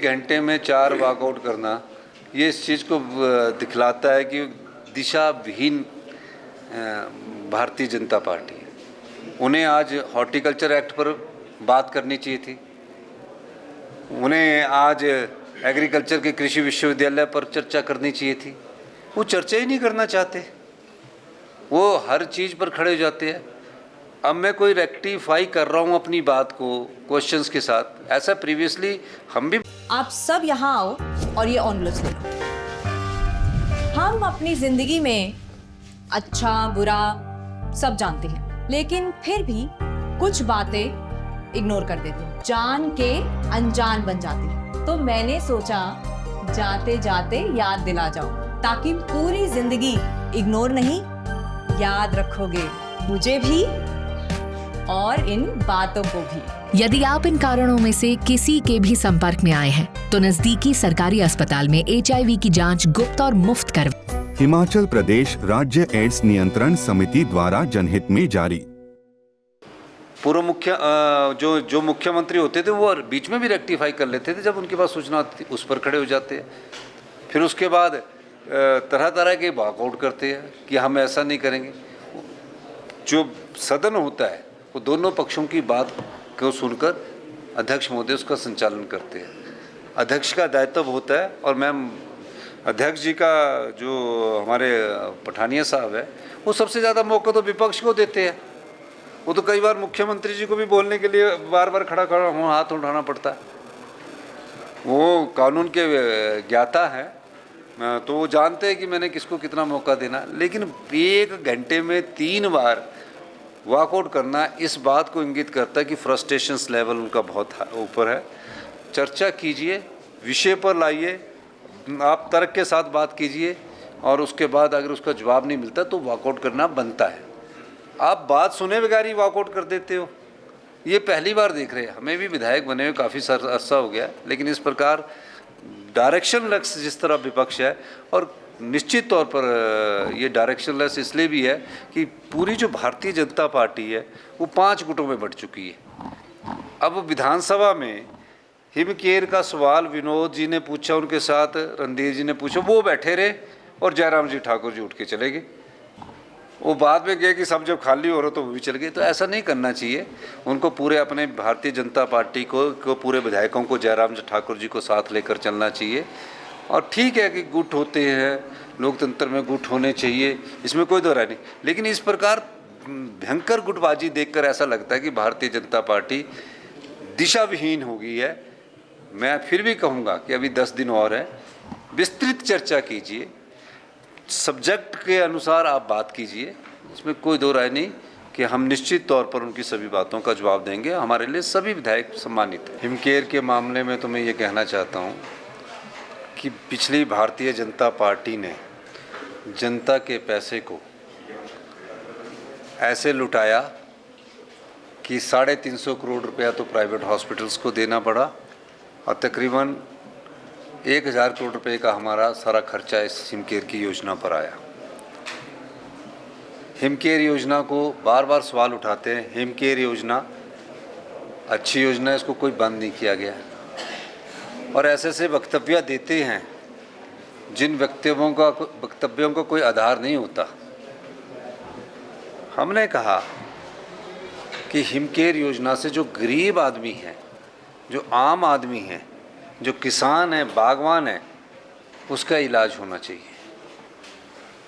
घंटे में 4 वॉकआउट करना, ये इस चीज़ को दिखलाता है कि दिशा विहीन भारतीय जनता पार्टी है। उन्हें आज हॉर्टिकल्चर एक्ट पर बात करनी चाहिए थी, उन्हें आज एग्रीकल्चर के कृषि विश्वविद्यालय पर चर्चा करनी चाहिए थी। वो चर्चा ही नहीं करना चाहते, वो हर चीज़ पर खड़े हो जाते हैं। अब मैं कोई रेक्टिफाई कर रहा हूँ अपनी बात को क्वेश्चंस के साथ, ऐसा प्रीवियसली हम भी। आप सब यहाँ आओ और ये ऑनलस ले लो। हम अपनी जिंदगी में अच्छा बुरा सब जानते हैं, लेकिन फिर भी कुछ बातें इग्नोर कर देते हैं, जान के अनजान बन जाती हैं। तो मैंने सोचा जाते जाते याद दिला जाओ, ताकि पूरी जिंदगी इग्नोर नहीं, याद रखोगे मुझे भी और इन बातों को भी। यदि आप इन कारणों में से किसी के भी संपर्क में आए हैं तो नजदीकी सरकारी अस्पताल में HIV की जांच गुप्त और मुफ्त कर। हिमाचल प्रदेश राज्य एड्स नियंत्रण समिति द्वारा जनहित में जारी। पूर्व जो मुख्यमंत्री होते थे वो बीच में भी रेक्टिफाई कर लेते थे जब उनके पास सूचना आती थी, उस पर खड़े हो जाते हैं। फिर उसके बाद तरह तरह के वॉकआउट करते हैं कि हम ऐसा नहीं करेंगे। जो सदन होता है वो दोनों पक्षों की बात को सुनकर अध्यक्ष महोदय उसका संचालन करते हैं। अध्यक्ष का दायित्व होता है, और मैम अध्यक्ष जी का जो हमारे पठानिया साहब है वो सबसे ज़्यादा मौका तो विपक्ष को देते हैं। वो तो कई बार मुख्यमंत्री जी को भी बोलने के लिए बार बार खड़ा हाथ उठाना पड़ता है। वो कानून के ज्ञाता है, तो वो जानते हैं कि मैंने किसको कितना मौका देना। लेकिन 1 घंटे में 3 बार वॉकआउट करना इस बात को इंगित करता है कि फ्रस्ट्रेशंस लेवल उनका बहुत ऊपर है। चर्चा कीजिए, विषय पर लाइए, आप तर्क के साथ बात कीजिए, और उसके बाद अगर उसका जवाब नहीं मिलता तो वॉकआउट करना बनता है। आप बात सुने बगैर ही वॉकआउट कर देते हो, ये पहली बार देख रहे हैं। हमें भी विधायक बने हुए काफ़ी अरसा हो गया, लेकिन इस प्रकार डायरेक्शनलेस जिस तरह विपक्ष है, और निश्चित तौर पर ये डायरेक्शनलेस इसलिए भी है कि पूरी जो भारतीय जनता पार्टी है वो 5 गुटों में बट चुकी है। अब विधानसभा में हिमकेयर का सवाल विनोद जी ने पूछा, उनके साथ रणधीर जी ने पूछा, वो बैठे रहे और जयराम जी ठाकुर जी उठ के चले गए। वो बाद में गए कि सब जब खाली हो रहा तो वो भी चले गए। तो ऐसा नहीं करना चाहिए। उनको पूरे अपने भारतीय जनता पार्टी को पूरे विधायकों को, जयराम जी ठाकुर जी को साथ लेकर चलना चाहिए। और ठीक है कि गुट होते हैं, लोकतंत्र में गुट होने चाहिए, इसमें कोई दो राय नहीं। लेकिन इस प्रकार भयंकर गुटबाजी देखकर ऐसा लगता है कि भारतीय जनता पार्टी दिशा विहीन हो गई है। मैं फिर भी कहूँगा कि अभी 10 दिन और है, विस्तृत चर्चा कीजिए, सब्जेक्ट के अनुसार आप बात कीजिए, इसमें कोई दो राय नहीं कि हम निश्चित तौर पर उनकी सभी बातों का जवाब देंगे। हमारे लिए सभी विधायक सम्मानित हैं। हिमकेयर के मामले में तो मैं ये कहना चाहता हूँ कि पिछली भारतीय जनता पार्टी ने जनता के पैसे को ऐसे लुटाया कि 350 करोड़ रुपया तो प्राइवेट हॉस्पिटल्स को देना पड़ा, और तकरीबन 1000 करोड़ रुपए का हमारा सारा खर्चा इस हिमकेयर की योजना पर आया। हिमकेयर योजना को बार बार सवाल उठाते हैं, हिमकेयर योजना अच्छी योजना है, इसको कोई बंद नहीं किया गया। और ऐसे ऐसे वक्तव्य देते हैं जिन वक्तव्यों का कोई आधार नहीं होता। हमने कहा कि हिमकेयर योजना से जो गरीब आदमी है, जो आम आदमी है, जो किसान है, बागवान है, उसका इलाज होना चाहिए।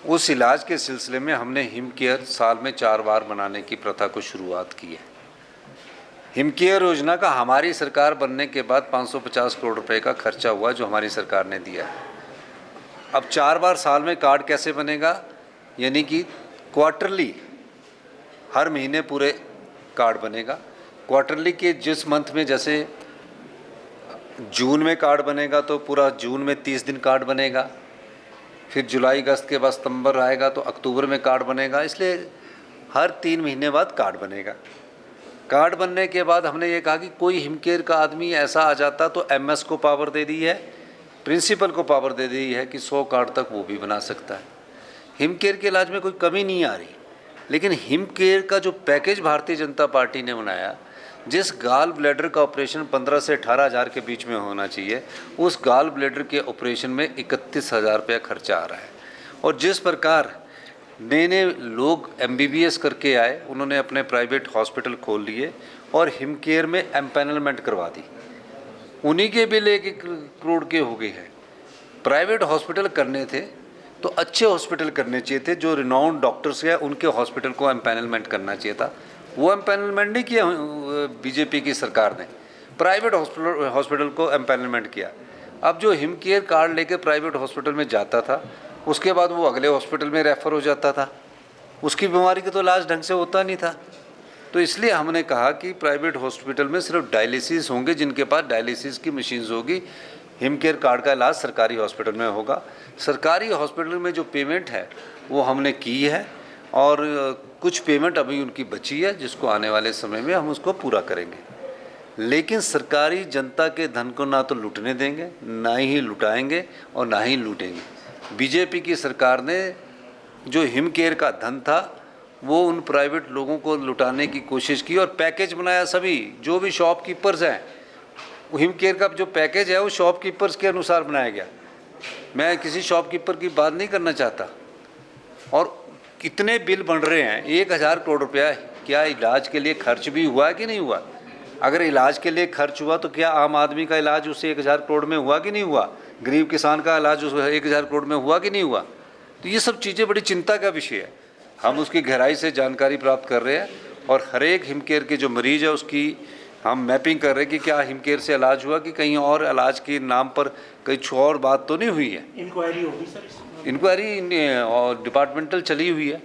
उस इलाज के सिलसिले में हमने हिमकेयर साल में 4 बार बनाने की प्रथा को शुरुआत की है। हिमकेयर योजना का हमारी सरकार बनने के बाद 550 करोड़ रुपए का खर्चा हुआ जो हमारी सरकार ने दिया है। अब 4 बार साल में कार्ड कैसे बनेगा, यानी कि क्वार्टरली हर महीने पूरे कार्ड बनेगा। क्वार्टरली के जिस मंथ में, जैसे जून में कार्ड बनेगा तो पूरा जून में 30 दिन कार्ड बनेगा, फिर जुलाई अगस्त के बाद सितंबर आएगा तो अक्टूबर में कार्ड बनेगा। इसलिए हर 3 महीने बाद कार्ड बनेगा। कार्ड बनने के बाद हमने ये कहा कि कोई हिमकेयर का आदमी ऐसा आ जाता तो MS को पावर दे दी है, प्रिंसिपल को पावर दे दी है कि 100 कार्ड तक वो भी बना सकता है। हिमकेयर के इलाज में कोई कमी नहीं आ रही। लेकिन हिमकेयर का जो पैकेज भारतीय जनता पार्टी ने बनाया, जिस गाल ब्लैडर का ऑपरेशन 15 से 18 हज़ार के बीच में होना चाहिए, उस गाल ब्लैडर के ऑपरेशन में 31,000 रुपया खर्चा आ रहा है। और जिस प्रकार नए नए लोग MBBS करके आए, उन्होंने अपने प्राइवेट हॉस्पिटल खोल लिए और हिमकेयर में एम्पैनलमेंट करवा दी, उन्हीं के बिल 1 करोड़ के हो गए हैं। प्राइवेट हॉस्पिटल करने थे तो अच्छे हॉस्पिटल करने चाहिए थे, जो रिनाउंड डॉक्टर्स हैं उनके हॉस्पिटल को एम्पैनलमेंट करना चाहिए था। वो एम्पैनलमेंट नहीं किया बीजेपी की सरकार ने, प्राइवेट हॉस्पिटल को एम्पैनलमेंट किया। अब जो हिमकेयर कार्ड लेके प्राइवेट हॉस्पिटल में जाता था, उसके बाद वो अगले हॉस्पिटल में रेफ़र हो जाता था, उसकी बीमारी का तो इलाज ढंग से होता नहीं था। तो इसलिए हमने कहा कि प्राइवेट हॉस्पिटल में सिर्फ डायलिसिस होंगे, जिनके पास डायलिसिस की मशीन्स होगी। हिमकेयर कार्ड का इलाज सरकारी हॉस्पिटल में होगा। सरकारी हॉस्पिटल में जो पेमेंट है वो हमने की है और कुछ पेमेंट अभी उनकी बची है, जिसको आने वाले समय में हम उसको पूरा करेंगे। लेकिन सरकारी जनता के धन को ना तो लूटने देंगे, ना ही लुटाएंगे और ना ही लूटेंगे। बीजेपी की सरकार ने जो हिमकेयर का धन था वो उन प्राइवेट लोगों को लुटाने की कोशिश की और पैकेज बनाया। सभी जो भी शॉपकीपर्स हैं, हिमकेयर का जो पैकेज है वो शॉपकीपर्स के अनुसार बनाया गया। मैं किसी शॉपकीपर की बात नहीं करना चाहता। और कितने बिल बन रहे हैं, 1,000 करोड़ रुपया, क्या इलाज के लिए खर्च भी हुआ कि नहीं हुआ? अगर इलाज के लिए खर्च हुआ तो क्या आम आदमी का इलाज उससे 1,000 करोड़ में हुआ कि नहीं हुआ? गरीब किसान का इलाज उस 1,000 करोड़ में हुआ कि नहीं हुआ? तो ये सब चीज़ें बड़ी चिंता का विषय है। हम उसकी गहराई से जानकारी प्राप्त कर रहे हैं और हर एक हिमकेयर के जो मरीज है उसकी हम मैपिंग कर रहे हैं कि क्या हिमकेयर से इलाज हुआ कि कहीं और इलाज के नाम पर कुछ और बात तो नहीं हुई है। इंक्वायरी होगी सर? इंक्वायरी डिपार्टमेंटल चली हुई है।